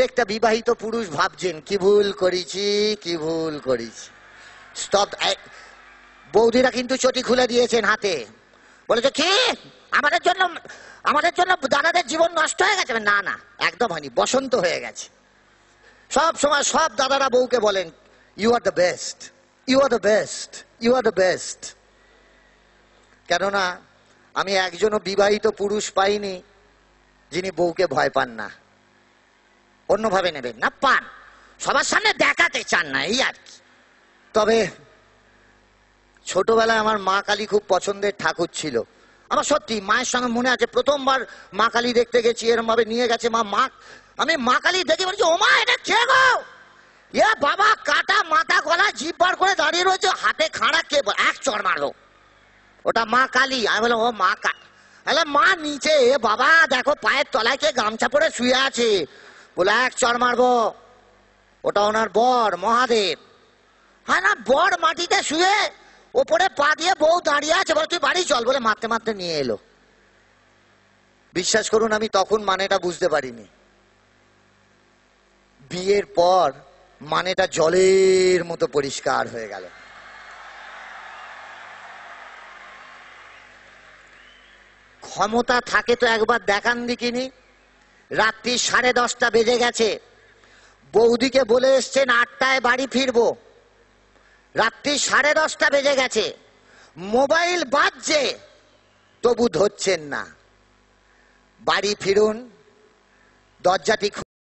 প্রত্যেকটা বিবাহিত পুরুষ ভাবছেন কি ভুল করেছি, কি ভুল করেছি। স্টপ। বৌদিরা কিন্তু চটি খুলে দিয়েছেন হাতে, বলেছে কি আমাদের জন্য দাদাদের জীবন নষ্ট হয়ে গেছে। না না, একদম হয়নি, বসন্ত হয়ে গেছে। সব সময় সব দাদারা বউকে বলেন you are the best, you are the best, you are the best. কেননা আমি একজনও বিবাহিত পুরুষ পাইনি যিনি বউকে ভয় পান না। অন্যভাবে নেবেন না, পান, সবার সামনে দেখাতে চান না, এই আর কি। তবে ছোটবেলায় আমার মা কালী খুব পছন্দের ঠাকুর ছিল আমার। সত্যি মায়ের সঙ্গে মনে আছে, প্রথমবার মা কালী দেখতে গেছি, এরম ভাবে নিয়ে গেছে মা। আমি মা কালী দেখে বলছি ও মা, এটা কে গো? এ বাবা, কাটা মাথা, গলা জিভ বার করে দাঁড়িয়ে রয়েছে, হাতে খাড়া, কে? এক চড় মারলো। ওটা মা কালী। আমি বললাম ও মা মা নিচে, এ বাবা দেখো পায়ের তলায় কে গামছা পরে শুয়ে আছে। বলে এক চড় মারবো, ওটা ওনার বর মহাদেব। হ্যাঁ না, বর মাটিতে শুয়ে, ওপরে পা দিয়ে বউ দাঁড়িয়ে আছে, বলে তুই বাড়ি চল, বলে মারতে মারতে নিয়ে এলো। বিশ্বাস করুন আমি তখন মানেটা বুঝতে পারিনি। বিয়ের পর মানেটা জলের মতো পরিষ্কার হয়ে গেল। ক্ষমতা থাকে তো একবার দেখান দিকিনি। রাত্রি 10:30 বেজে গেছে, বৌদিকে বলে এসছেন 8টায় বাড়ি ফিরবো। রাত্রি 10:30 বেজে গেছে, মোবাইল বাজছে, তবু ধরছেন না। বাড়ি ফিরুন, দরজাটি